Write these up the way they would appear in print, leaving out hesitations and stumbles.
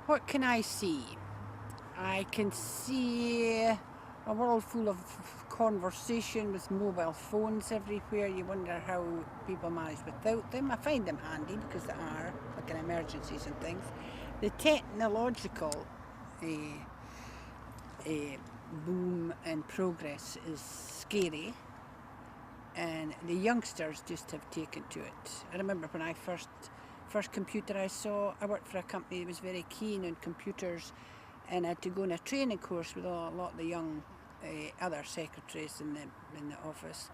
what can I see? I can see a world full of conversation with mobile phones everywhere. You wonder how people manage without them. I find them handy because they are, like in emergencies and things. The technological boom and progress is scary, and the youngsters just have taken to it. I remember when I first computer I saw, I worked for a company that was very keen on computers, and I had to go on a training course with a lot of the young other secretaries in the office.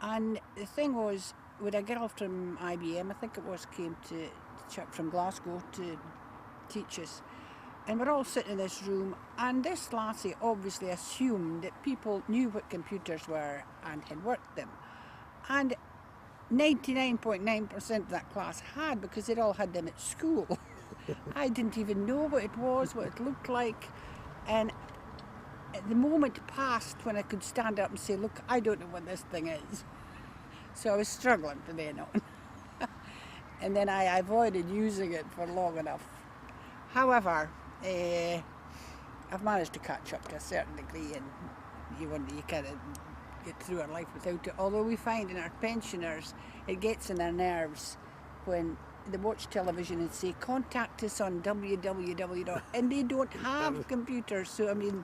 And the thing was, with a girl from IBM, I think it was, came to chap from Glasgow to teach us. And we're all sitting in this room, and this lassie obviously assumed that people knew what computers were and had worked them. And 99.9% of that class had, because they'd all had them at school. I didn't even know what it was, what it looked like. And the moment passed when I could stand up and say, look, I don't know what this thing is. So I was struggling from then on. And then I avoided using it for long enough. However, I've managed to catch up to a certain degree, and you can't get through our life without it. Although we find in our pensioners, it gets in their nerves when they watch television and say, contact us on www. And they don't have computers. So, I mean,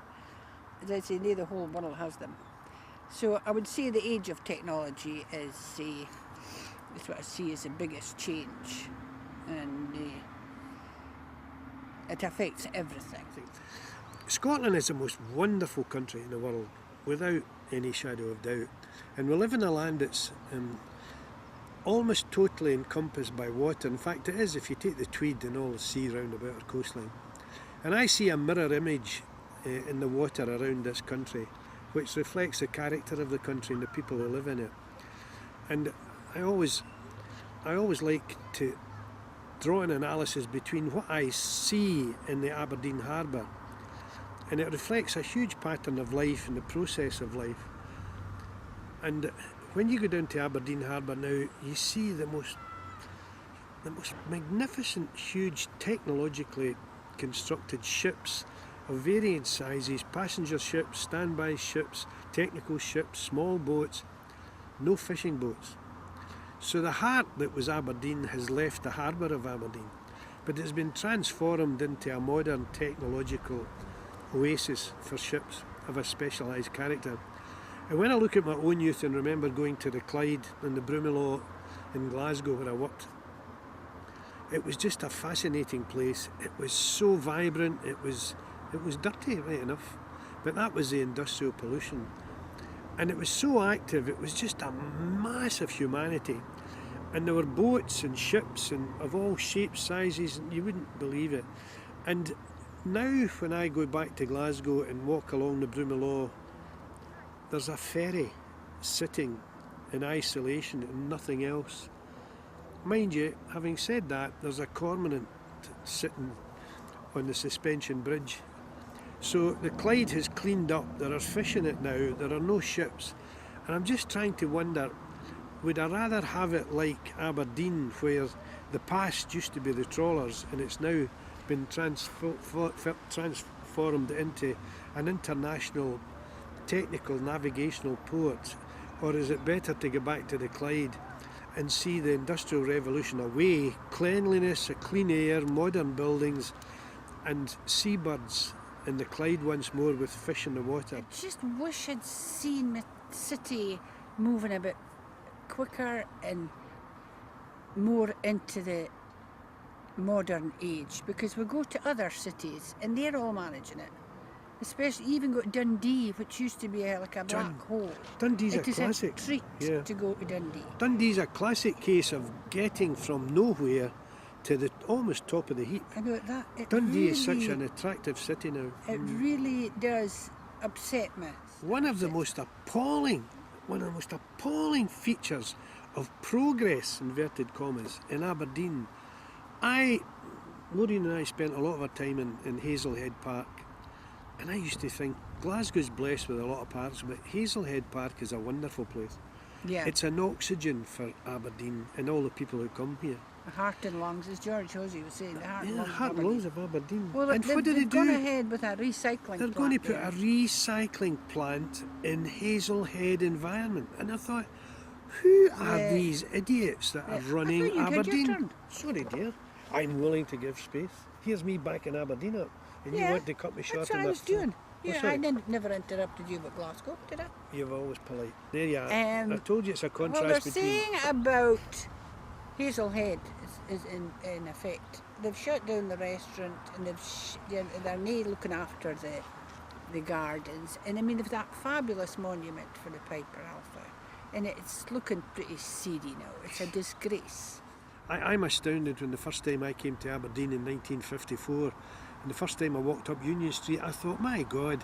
as I say, the whole world has them. So I would say the age of technology is what I see as the biggest change. And it affects everything. Scotland is the most wonderful country in the world, without any shadow of doubt. And we live in a land that's almost totally encompassed by water. In fact, it is if you take the Tweed and all the sea round about our coastline. And I see a mirror image in the water around this country, which reflects the character of the country and the people who live in it. And I always like to draw an analysis between what I see in the Aberdeen harbour, and it reflects a huge pattern of life and the process of life. And when you go down to Aberdeen harbour now, you see the most magnificent, huge, technologically constructed ships of varying sizes, passenger ships, standby ships, technical ships, small boats, no fishing boats. So the heart that was Aberdeen has left the harbour of Aberdeen, but it's been transformed into a modern technological oasis for ships of a specialised character. And when I look at my own youth and remember going to the Clyde and the Broomielaw in Glasgow where I worked, it was just a fascinating place. It was so vibrant, it was dirty, right enough, but that was the industrial pollution. And it was so active, it was just a mass of humanity. And there were boats and ships and of all shapes, sizes, and you wouldn't believe it. And now when I go back to Glasgow and walk along the Broomielaw, there's a ferry sitting in isolation and nothing else. Mind you, having said that, there's a cormorant sitting on the suspension bridge. So the Clyde has cleaned up, there are fish in it now, there are no ships. And I'm just trying to wonder, would I rather have it like Aberdeen, where the past used to be the trawlers and it's now been transformed into an international technical navigational port? Or is it better to go back to the Clyde and see the Industrial Revolution away, cleanliness, clean air, modern buildings and seabirds in the Clyde once more with fish in the water? I just wish I'd seen the city moving a bit quicker and more into the modern age, because we go to other cities and they're all managing it. Especially, even go to Dundee, which used to be like a black hole. Dundee's a classic. It is a treat to go to Dundee. Dundee's a classic case of getting from nowhere to the almost top of the heap. Dundee is such an attractive city now. It really does upset me. One of the most appalling features of progress, inverted commas, in Aberdeen. Maureen and I spent a lot of our time in Hazelhead Park, and I used to think Glasgow's blessed with a lot of parks, but Hazelhead Park is a wonderful place. Yeah. It's an oxygen for Aberdeen and all the people who come here. Heart and lungs, as George Hosey was saying, the heart and Yeah, lungs. of Heart and Aberdeen. Lungs of Aberdeen. Well, and what did they they've gone do? ahead with a recycling They're plant going to put there. a recycling plant in Hazelhead environment. And I thought, who are Yeah. these idiots that are I running thought you had your Aberdeen? turn. Sorry, dear. I'm willing to give space. Here's me backing Aberdeen up. And you want to cut me short that's what on I was that? doing. Oh, Yeah, sorry. I never interrupted you about Glasgow, did I? You're always polite. There you are. Um, I told you it's a Well, contrast they're between... saying about Hazelhead is in effect. They've shut down the restaurant and they're not looking after the gardens. And I mean, they've that fabulous monument for the Piper Alpha, and it's looking pretty seedy now. It's a disgrace. I'm astounded when the first time I came to Aberdeen in 1954, and the first time I walked up Union Street, I thought, my God,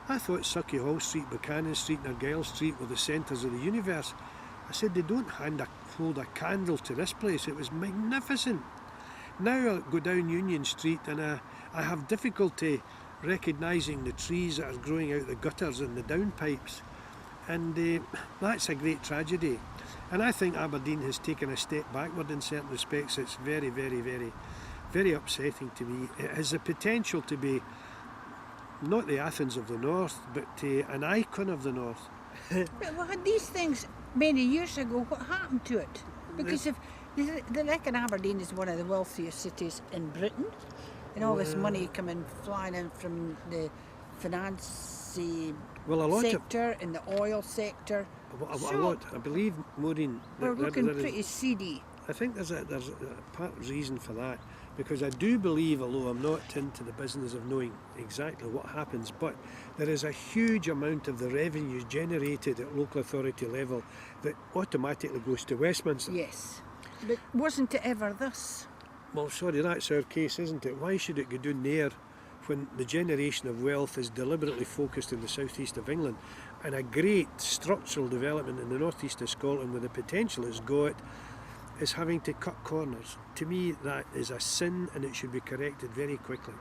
I thought Sucky Hall Street, Buchanan Street and Argyle Street were the centres of the universe. I said, they don't hold a candle to this place. It was magnificent. Now I go down Union Street and I have difficulty recognising the trees that are growing out the gutters and the downpipes. And that's a great tragedy. And I think Aberdeen has taken a step backward in certain respects. It's very, very, very, very upsetting to me. It has the potential to be not the Athens of the North, but an icon of the North. Well, had these things many years ago, what happened to it? Because if they reckon Aberdeen is one of the wealthiest cities in Britain, and all this money coming flying in from the finance sector and the oil sector. A lot. I believe, Maureen, We're looking pretty seedy. I think there's a part reason for that, because I do believe, although I'm not into the business of knowing exactly what happens, but there is a huge amount of the revenues generated at local authority level that automatically goes to Westminster. Yes, but wasn't it ever thus? Well, sorry, that's our case, isn't it? Why should it go down there when the generation of wealth is deliberately focused in the southeast of England, and a great structural development in the northeast of Scotland with the potential it's got is having to cut corners? To me, that is a sin, and it should be corrected very quickly.